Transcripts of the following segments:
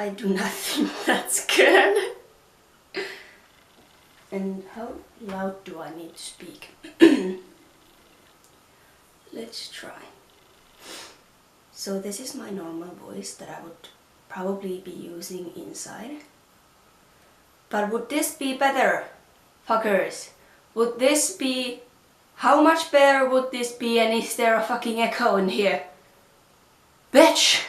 I do not think that's good. And how loud do I need to speak? Let's try. So this is my normal voice that I would probably be using inside. But would this be better, fuckers? Would this be... How much better would this be, and is there a fucking echo in here? Bitch!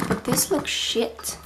But this looks shit.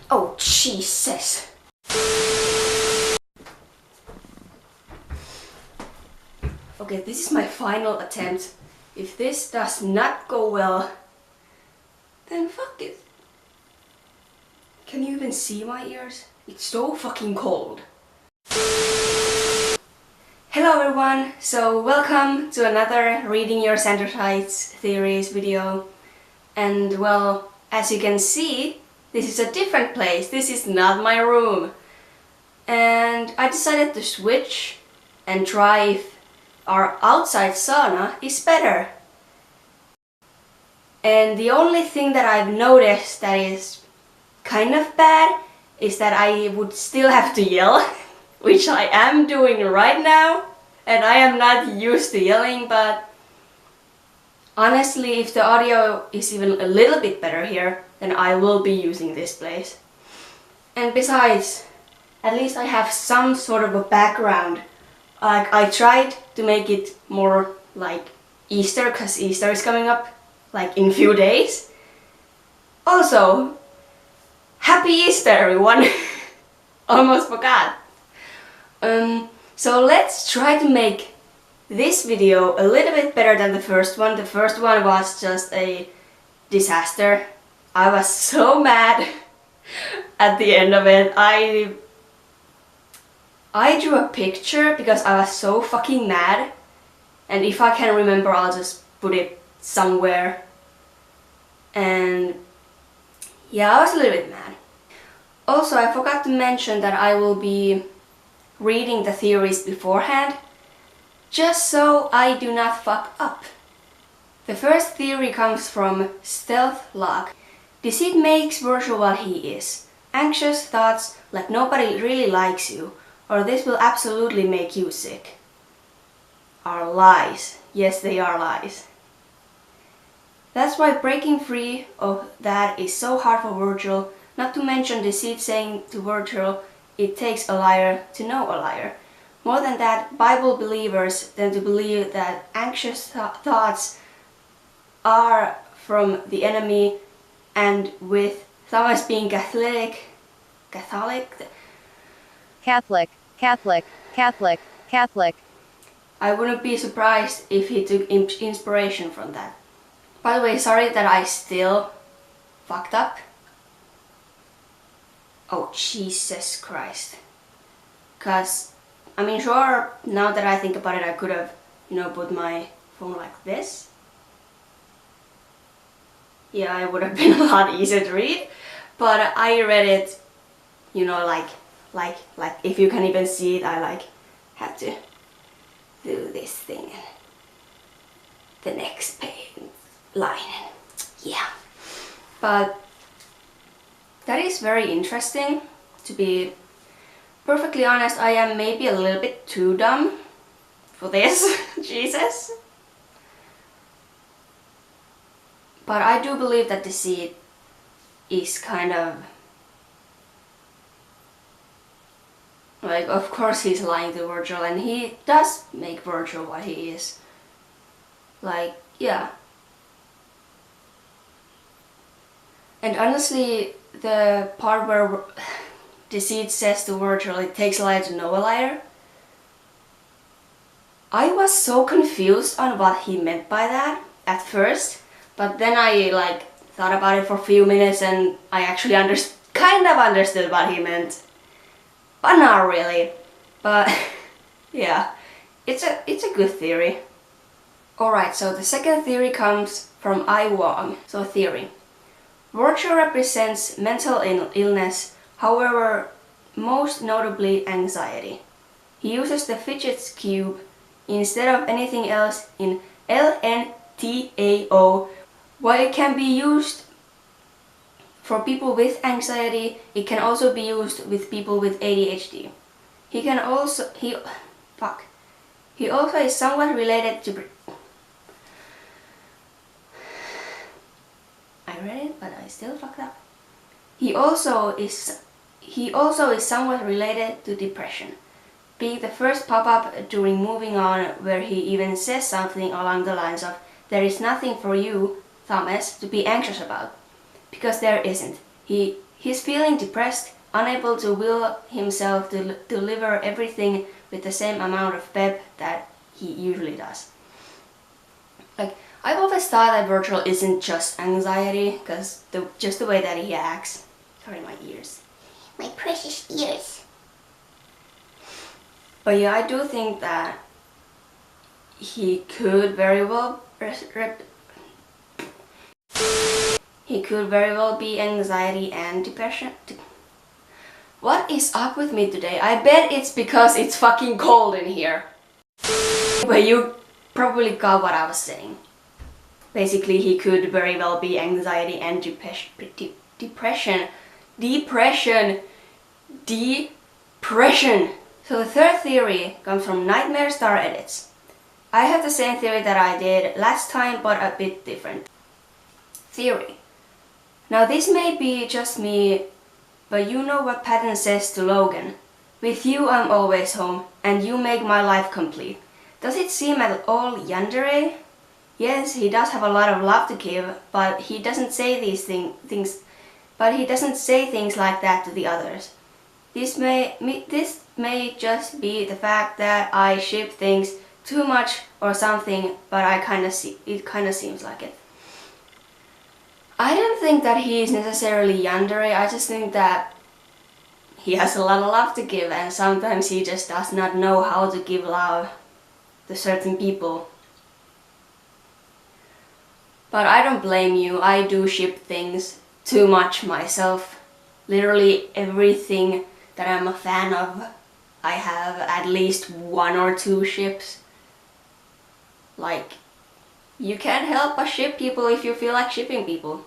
Oh, Jesus! Okay, this is my final attempt. If this does not go well, then fuck it. Can you even see my ears? It's so fucking cold. Hello everyone, so welcome to another Reading Your Sandrochites theories video. And well, as you can see, this is a different place. This is not my room. And I decided to switch and try if our outside sauna is better. And the only thing that I've noticed that is kind of bad is that I would still have to yell, which I am doing right now, and I am not used to yelling, but honestly, if the audio is even a little bit better here, then I will be using this place. And besides, at least I have some sort of a background. I tried to make it more like Easter, cause Easter is coming up like in few days. Also, Happy Easter everyone! Almost forgot. So let's try to make this video a little bit better than the first one. The first one was just a disaster. I was so mad at the end of it. I drew a picture because I was so fucking mad, and if I can remember I'll just put it somewhere. And yeah, I was a little bit mad. Also, I forgot to mention that I will be reading the theories beforehand, just so I do not fuck up. The first theory comes from Stealth Lock. Deceit makes Virgil what he is. Anxious thoughts like nobody really likes you, or this will absolutely make you sick. Are lies. Yes, they are lies. That's why breaking free of that is so hard for Virgil, not to mention Deceit saying to Virgil, it takes a liar to know a liar. More than that, Bible believers tend to believe that anxious thoughts are from the enemy, and with Thomas being Catholic, I wouldn't be surprised if he took inspiration from that. By the way, sorry that I still fucked up. Oh, Jesus Christ. Cause, I mean, sure, now that I think about it, I could have, put my phone like this. Yeah, it would have been a lot easier to read. But I read it, like, if you can even see it, I have to do this thing. The next line. Yeah. But that is very interesting. To be perfectly honest, I am maybe a little bit too dumb for this. Jesus. But I do believe that Deceit is kind of like, of course he's lying to Virgil, and he does make Virgil what he is. Like, yeah. And honestly, the part where Deceit says to Virgil, it takes a liar to know a liar, I was so confused on what he meant by that at first, but then I thought about it for a few minutes and I actually kind of understood what he meant. But not really. But yeah, it's a good theory. Alright, so the second theory comes from I Wong. So theory. Virgil represents mental illness, however, most notably anxiety. He uses the fidget cube instead of anything else in LNTAO. While it can be used for people with anxiety, it can also be used with people with ADHD. He also is somewhat related to... I read it, but I still fucked up. He also is somewhat related to depression, being the first pop-up during Moving On, where he even says something along the lines of, "There is nothing for you, Thomas, to be anxious about." Because there isn't. He's feeling depressed, unable to will himself to deliver everything with the same amount of pep that he usually does. Like, I've always thought that Virgil isn't just anxiety, because just the way that he acts. Sorry, my ears. My precious ears. But yeah, I do think that he could very well be anxiety and depression. What is up with me today? I bet it's because it's fucking cold in here. But you probably got what I was saying. Basically, he could very well be anxiety and depression. So the third theory comes from Nightmare Star Edits. I have the same theory that I did last time, but a bit different. Theory. Now this may be just me, but you know what Patton says to Logan. "With you I'm always home, and you make my life complete." Does it seem at all yandere? Yes, he does have a lot of love to give, but he doesn't say these things. But he doesn't say things like that to the others. This may just be the fact that I ship things too much or something, but it kind of seems like it. I don't think that he is necessarily yandere. I just think that he has a lot of love to give, and sometimes he just does not know how to give love to certain people. But I don't blame you. I do ship things too much myself. Literally everything that I'm a fan of, I have at least 1 or 2 ships. Like, you can't help but ship people if you feel like shipping people.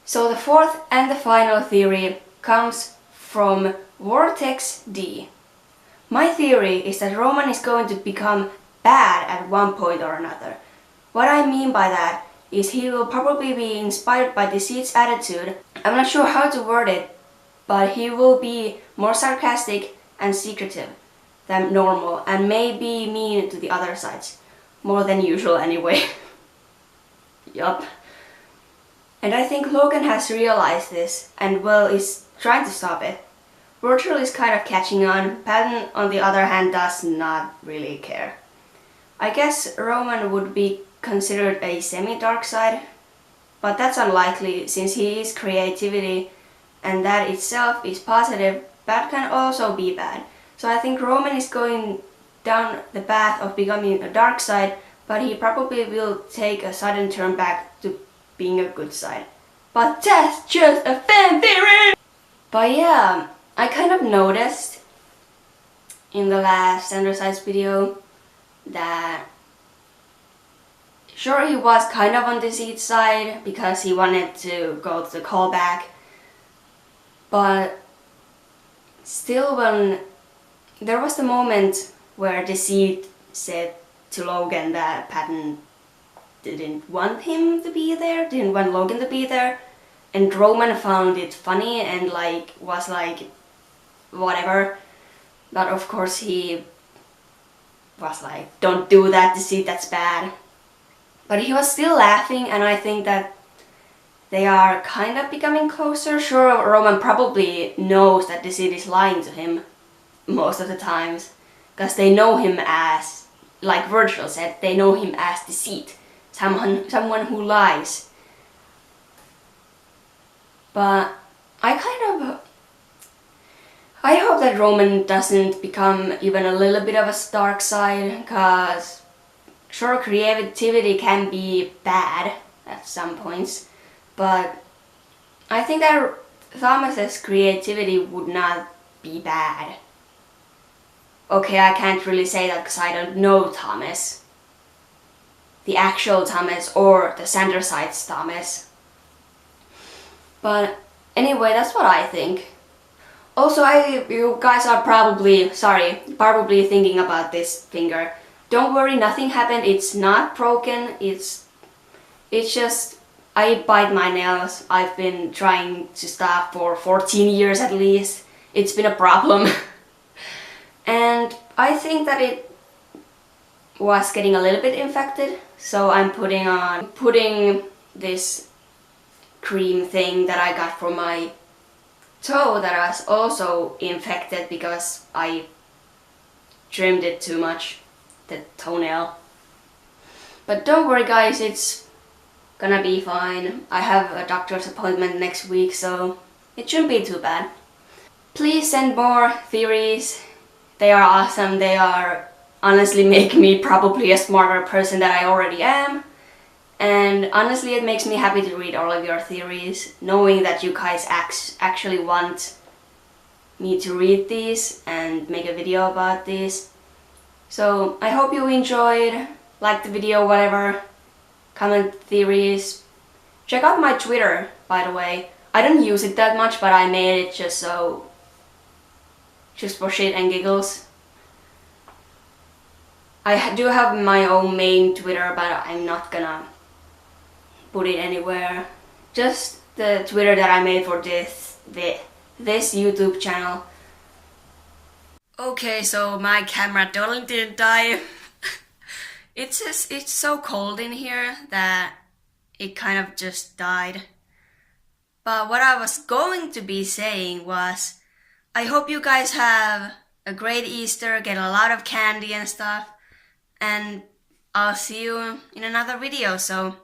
So the fourth and the final theory comes from Vortex D. My theory is that Roman is going to become bad at one point or another. What I mean by that is he will probably be inspired by Deceit's attitude. I'm not sure how to word it, but he will be more sarcastic and secretive than normal, and maybe mean to the other sides. More than usual anyway. Yup. And I think Logan has realized this, and well, is trying to stop it. Virgil is kind of catching on. Patton, on the other hand, does not really care. I guess Roman would be considered a semi-dark side, but that's unlikely since he is creativity, and that itself is positive, but can also be bad. So I think Roman is going down the path of becoming a dark side, but he probably will take a sudden turn back to being a good side. But that's just a fan theory! But yeah, I kind of noticed in the last Androsides video that sure, he was kind of on Deceit's side because he wanted to go to the callback, but still, when there was the moment where Deceit said to Logan that Patton didn't want him to be there, didn't want Logan to be there, and Roman found it funny and was like, whatever. But of course he was like, don't do that, Deceit, that's bad. But he was still laughing, and I think that they are kind of becoming closer. Sure, Roman probably knows that Deceit is lying to him most of the times, because they know him as, like Virgil said, they know him as Deceit, someone who lies. But I hope that Roman doesn't become even a little bit of a dark side, because sure, creativity can be bad at some points, but I think that Thomas's creativity would not be bad. Okay, I can't really say that because I don't know Thomas. The actual Thomas or the Sanderside's Thomas. But anyway, that's what I think. Also, you guys are probably thinking about this finger. Don't worry, nothing happened. It's not broken. It's just I bite my nails. I've been trying to stop for 14 years at least. It's been a problem. And I think that it was getting a little bit infected. So I'm putting this cream thing that I got from my toe that was also infected because I trimmed it too much, the toenail. But don't worry guys, it's gonna be fine. I have a doctor's appointment next week, so it shouldn't be too bad. Please send more theories. They are awesome. They are honestly make me probably a smarter person than I already am. And honestly, it makes me happy to read all of your theories, knowing that you guys actually want me to read these and make a video about these. So I hope you enjoyed, like the video, whatever, comment theories. Check out my Twitter, by the way. I don't use it that much, but I made it just for shit and giggles. I do have my own main Twitter, but I'm not gonna put it anywhere. Just the Twitter that I made for this YouTube channel. Okay, so my camera totally didn't die. It's so cold in here that it kind of just died. But what I was going to be saying was, I hope you guys have a great Easter, get a lot of candy and stuff, and I'll see you in another video, so